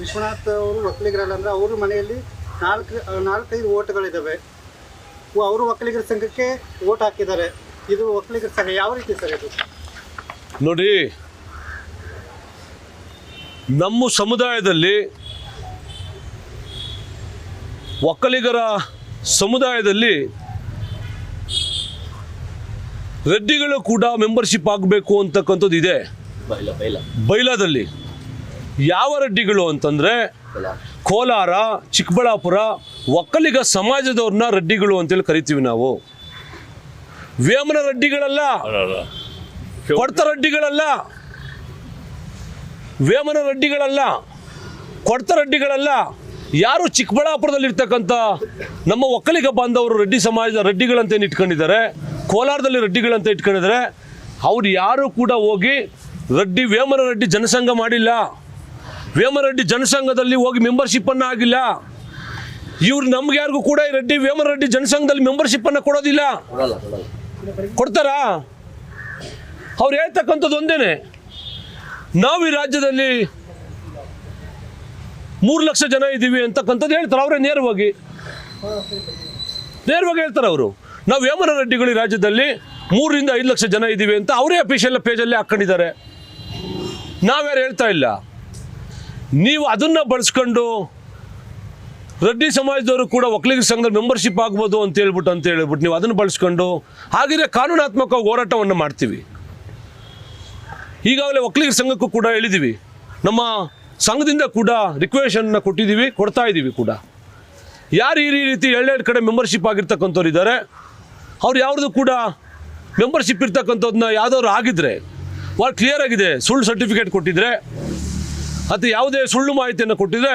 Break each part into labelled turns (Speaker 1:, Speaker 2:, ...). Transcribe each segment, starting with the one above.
Speaker 1: ವಿಶ್ವನಾಥ್ ಅವರು ಒಕ್ಕಲಿಗರಲ್ಲ ಅಂದರೆ ಅವ್ರ ಮನೆಯಲ್ಲಿ 4-5 ಓಟ್ಗಳಿದ್ದಾವೆ. ಅವರು ಒಕ್ಕಲಿಗರ ಸಂಘಕ್ಕೆ ಓಟ್ ಹಾಕಿದ್ದಾರೆ. ಇದು ಒಕ್ಕಲಿಗರ ಸಂಘ ಯಾವ ರೀತಿ ಸರ್ ಇದು?
Speaker 2: ನೋಡಿ, ನಮ್ಮ ಸಮುದಾಯದಲ್ಲಿ ಒಕ್ಕಲಿಗರ ಸಮುದಾಯದಲ್ಲಿ ರೆಡ್ಡಿಗಳು ಕೂಡ ಮೆಂಬರ್ಶಿಪ್ ಆಗಬೇಕು ಅಂತಕ್ಕಂಥದ್ದು ಇದೆ ಬೈಲಾದಲ್ಲಿ. ಯಾವ ರೆಡ್ಡಿಗಳು ಅಂತಂದರೆ ಕೋಲಾರ, ಚಿಕ್ಕಬಳ್ಳಾಪುರ ಒಕ್ಕಲಿಗ ಸಮಾಜದವ್ರನ್ನ ರೆಡ್ಡಿಗಳು ಅಂತೇಳಿ ಕರಿತೀವಿ ನಾವು. ವೇಮನ ರೆಡ್ಡಿಗಳಲ್ಲ, ಕೊಡ್ತ ರೆಡ್ಡಿಗಳಲ್ಲ, ವೇಮನ ರೆಡ್ಡಿಗಳಲ್ಲ, ಕೊಡ್ತ ರೆಡ್ಡಿಗಳಲ್ಲ. ಯಾರು ಚಿಕ್ಕಬಳ್ಳಾಪುರದಲ್ಲಿರ್ತಕ್ಕಂಥ ನಮ್ಮ ಒಕ್ಕಲಿಗ ಬಾಂಧವರು ರೆಡ್ಡಿ ಸಮಾಜದ ರೆಡ್ಡಿಗಳಂತೇನು ಇಟ್ಕೊಂಡಿದ್ದಾರೆ, ಕೋಲಾರದಲ್ಲಿ ರೆಡ್ಡಿಗಳಂತ ಇಟ್ಕೊಂಡಿದ್ದಾರೆ. ಅವ್ರು ಯಾರು ಕೂಡ ಹೋಗಿ ವೇಮನ ರೆಡ್ಡಿ ಜನಸಂಘ ಮಾಡಿಲ್ಲ, ವೇಮನ ರೆಡ್ಡಿ ಜನಸಂಘದಲ್ಲಿ ಹೋಗಿ ಮೆಂಬರ್ಶಿಪ್ಪನ್ನು ಆಗಿಲ್ಲ. ಇವ್ರು ನಮ್ಗೆ ಯಾರಿಗೂ ಕೂಡ ಈ ವೇಮನ ರೆಡ್ಡಿ ಜನಸಂಘದಲ್ಲಿ ಮೆಂಬರ್ಶಿಪ್ಪನ್ನು ಕೊಡೋದಿಲ್ಲ. ಕೊಡ್ತಾರಾ? ಅವ್ರು ಹೇಳ್ತಕ್ಕಂಥದ್ದು ಒಂದೇನೆ, ನಾವು ಈ ರಾಜ್ಯದಲ್ಲಿ 3 ಲಕ್ಷ ಜನ ಇದ್ದೀವಿ ಅಂತಕ್ಕಂಥದ್ದು ಹೇಳ್ತಾರೆ. ಅವರೇ ನೇರವಾಗಿ ಹೇಳ್ತಾರೆ ಅವರು. ನಾವು ವೇಮನ ರೆಡ್ಡಿಗಳು ಈ ರಾಜ್ಯದಲ್ಲಿ 3-5 ಲಕ್ಷ ಜನ ಇದ್ದೀವಿ ಅಂತ ಅವರೇ ಅಫಿಷಿಯಲ್ ಪೇಜಲ್ಲಿ ಹಾಕ್ಕೊಂಡಿದ್ದಾರೆ. ನಾವ್ಯಾರು ಹೇಳ್ತಾ ಇಲ್ಲ. ನೀವು ಅದನ್ನು ಬಳಸ್ಕೊಂಡು ರೆಡ್ಡಿ ಸಮಾಜದವರು ಕೂಡ ಒಕ್ಕಲಿಗರ ಸಂಘದ ಮೆಂಬರ್ಶಿಪ್ ಆಗ್ಬೋದು ಅಂತ ಹೇಳ್ಬಿಟ್ಟು ನೀವು ಅದನ್ನು ಬಳಸ್ಕೊಂಡು ಹಾಗಿದ್ರೆ ಕಾನೂನಾತ್ಮಕ ಹೋರಾಟವನ್ನು ಮಾಡ್ತೀವಿ. ಈಗಾಗಲೇ ಒಕ್ಕಲಿಗರ ಸಂಘಕ್ಕೂ ಕೂಡ ಹೇಳಿದ್ದೀವಿ, ನಮ್ಮ ಸಂಘದಿಂದ ಕೂಡ ರಿಕ್ವೆಷನ್ನ ಕೊಟ್ಟಿದ್ದೀವಿ, ಕೊಡ್ತಾ ಇದ್ದೀವಿ ಕೂಡ. ಯಾರು ಈ ರೀತಿ 2 ಕಡೆ ಮೆಂಬರ್ಶಿಪ್ ಆಗಿರ್ತಕ್ಕಂಥವ್ರು ಇದ್ದಾರೆ, ಅವ್ರು ಯಾವುದು ಕೂಡ ಮೆಂಬರ್ಶಿಪ್ ಇರ್ತಕ್ಕಂಥದ್ದನ್ನ ಯಾವುದಾದ್ರು ಆಗಿದ್ದರೆ ಭಾಳ ಕ್ಲಿಯರ್ ಆಗಿದೆ. ಸುಳ್ಳು ಸರ್ಟಿಫಿಕೇಟ್ ಕೊಟ್ಟಿದ್ರೆ ಅಥವಾ ಯಾವುದೇ ಸುಳ್ಳು ಮಾಹಿತಿಯನ್ನು ಕೊಟ್ಟಿದ್ರೆ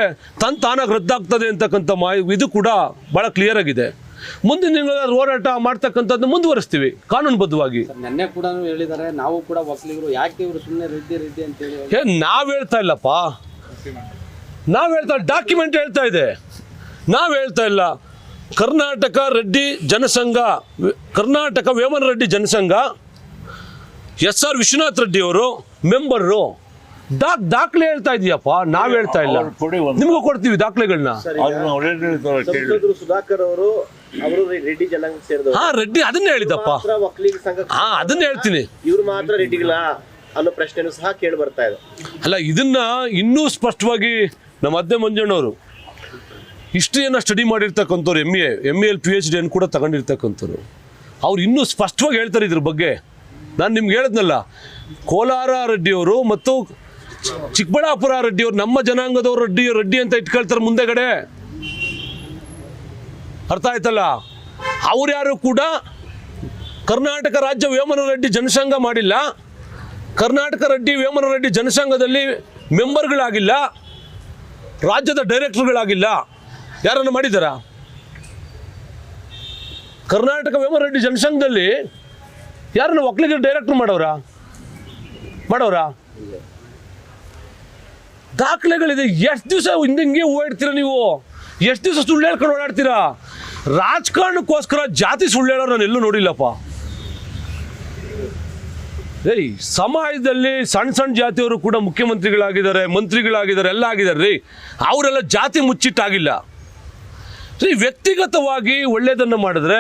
Speaker 2: ತಾನಾಗಿ ರದ್ದಾಗ್ತದೆ ಅಂತಕ್ಕಂಥ ಇದು ಕೂಡ ಭಾಳ ಕ್ಲಿಯರ್ ಆಗಿದೆ. ಮುಂದಿನ ದಿನಗಳಲ್ಲಿ ಹೋರಾಟ ಮಾಡ್ತಕ್ಕಂಥದ್ದನ್ನ ಮುಂದುವರಿಸ್ತೀವಿ ಕಾನೂನುಬದ್ಧವಾಗಿ.
Speaker 3: ನೆನ್ನೆ ಕೂಡ ಹೇಳಿದ್ದಾರೆ, ನಾವು ಕೂಡ ಒಕ್ಕಲಿಗರು ಯಾಕೆ ಇವರು ಸುಮ್ಮನೆ ರೆಡ್ಡಿ ಅಂತ ಹೇಳಿ.
Speaker 2: ನಾವು ಹೇಳ್ತಾ ಇಲ್ಲಪ್ಪ, ನಾವು ಹೇಳ್ತಾ ಡಾಕ್ಯುಮೆಂಟ್ ಹೇಳ್ತಾ ಇದೆ, ನಾವು ಹೇಳ್ತಾ ಇಲ್ಲ. ಕರ್ನಾಟಕ ರೆಡ್ಡಿ ಜನಸಂಘ, ಕರ್ನಾಟಕ ವೇಮನ ರೆಡ್ಡಿ ಜನಸಂಘ, SR ವಿಶ್ವನಾಥ್ ರೆಡ್ಡಿ ಅವರು ಮೆಂಬರು. ದಾಖಲೆ ಹೇಳ್ತಾ ಇದೀಯಪ್ಪ, ನಾವ್ ಹೇಳ್ತಾ ಇಲ್ಲ. ನಿಮಗೂ ಕೊಡ್ತೀವಿ ದಾಖಲೆಗಳನ್ನ.
Speaker 3: ಸುಧಾಕರ್ ಅವರು ರೆಡ್ಡಿ ಜನಾಂಗ ಸೇರಿದವರು.
Speaker 2: ಹಾ, ರೆಡ್ಡಿ ಅದನ್ನ ಹೇಳಿದಪ್ಪ.
Speaker 3: ಒಕ್ಕಲಿಗ ಸಂಘ
Speaker 2: ಅದನ್ನ ಹೇಳ್ತೀನಿ.
Speaker 3: ಇವ್ರು ಮಾತ್ರ ರೆಡ್ಡಿಗಳ ಅನ್ನೋ ಪ್ರಶ್ನೆನೂ ಸಹ ಕೇಳಿ ಬರ್ತಾ ಇದೆ.
Speaker 2: ಅಲ್ಲ, ಇದನ್ನ ಇನ್ನೂ ಸ್ಪಷ್ಟವಾಗಿ ನಮ್ಮ ಅದ್ದೆ ಮಂಜಣ್ಣವರು ಹಿಸ್ಟ್ರಿಯನ್ನು ಸ್ಟಡಿ ಮಾಡಿರ್ತಕ್ಕಂಥವ್ರು, MA PhD ಅನ್ನು ಕೂಡ ತಗೊಂಡಿರ್ತಕ್ಕಂಥವ್ರು, ಅವ್ರು ಇನ್ನೂ ಸ್ಪಷ್ಟವಾಗಿ ಹೇಳ್ತಾರೆ ಇದ್ರ ಬಗ್ಗೆ. ನಾನು ನಿಮ್ಗೆ ಹೇಳಿದ್ನಲ್ಲ, ಕೋಲಾರ ರೆಡ್ಡಿಯವರು ಮತ್ತು ಚಿಕ್ಕಬಳ್ಳಾಪುರ ರೆಡ್ಡಿಯವರು ನಮ್ಮ ಜನಾಂಗದವರು ರೆಡ್ಡಿ ಅಂತ ಇಟ್ಕೊಳ್ತಾರೆ ಮುಂದೆಗಡೆ. ಅರ್ಥ ಆಯ್ತಲ್ಲ? ಅವ್ರು ಯಾರು ಕೂಡ ಕರ್ನಾಟಕ ರಾಜ್ಯ ವೇಮನ ರೆಡ್ಡಿ ಜನಸಂಘ ಮಾಡಿಲ್ಲ, ಕರ್ನಾಟಕ ವೇಮನ ರೆಡ್ಡಿ ಜನಸಂಘದಲ್ಲಿ ಮೆಂಬರ್ಗಳಾಗಿಲ್ಲ, ರಾಜ್ಯದ ಡೈರೆಕ್ಟರ್ಗಳಾಗಿಲ್ಲ. ಯಾರನ್ನು ಮಾಡಿದಾರ? ಕರ್ನಾಟಕ ವೇಮನ ರೆಡ್ಡಿ ಜನಸಂಘದಲ್ಲಿ ಯಾರನ್ನು ಒಕ್ಕಲಿಗರ ಡೈರೆಕ್ಟರ್ ಮಾಡೋರ ದಾಖಲೆಗಳಿದೆ. ಎಷ್ಟು ದಿವಸ ಹಿಂಗೆ ಓಡಾಡ್ತೀರಾ ನೀವು? ಎಷ್ಟು ದಿವಸ ಸುಳ್ಳು ಹೇಳ್ಕೊಂಡು ಓಡಾಡ್ತೀರಾ? ರಾಜಕಾರಣಕ್ಕೋಸ್ಕರ ಜಾತಿ ಸುಳ್ಳು ಹೇಳೋರು ನಾನು ಎಲ್ಲೂ ನೋಡಿಲ್ಲಪ್ಪ. ಸಮಾಜದಲ್ಲಿ ಸಣ್ಣ ಜಾತಿಯವರು ಕೂಡ ಮುಖ್ಯಮಂತ್ರಿಗಳಾಗಿದ್ದಾರೆ, ಮಂತ್ರಿಗಳಾಗಿದ್ದಾರೆ, ಎಲ್ಲ ಆಗಿದ್ದಾರೆ ರೀ. ಅವರೆಲ್ಲ ಜಾತಿ ಮುಚ್ಚಿಟ್ಟಾಗಿಲ್ಲ ರೀ. ವ್ಯಕ್ತಿಗತವಾಗಿ ಒಳ್ಳೆಯದನ್ನು ಮಾಡಿದ್ರೆ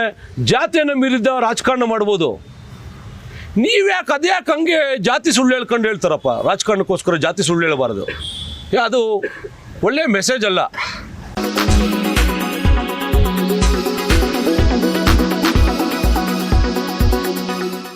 Speaker 2: ಜಾತಿಯನ್ನು ಮೀರಿದ ರಾಜಕಾರಣ ಮಾಡ್ಬೋದು. ನೀವ್ಯಾಕೆ ಅದ್ಯಾಕೆ ಹಂಗೆ ಜಾತಿ ಸುಳ್ಳು ಹೇಳ್ಕೊಂಡು ಹೇಳ್ತಾರಪ್ಪ? ರಾಜಕಾರಣಕ್ಕೋಸ್ಕರ ಜಾತಿ ಸುಳ್ಳು ಹೇಳಬಾರ್ದು. ಅದು ಒಳ್ಳೆಯ ಮೆಸೇಜ್ ಅಲ್ಲ.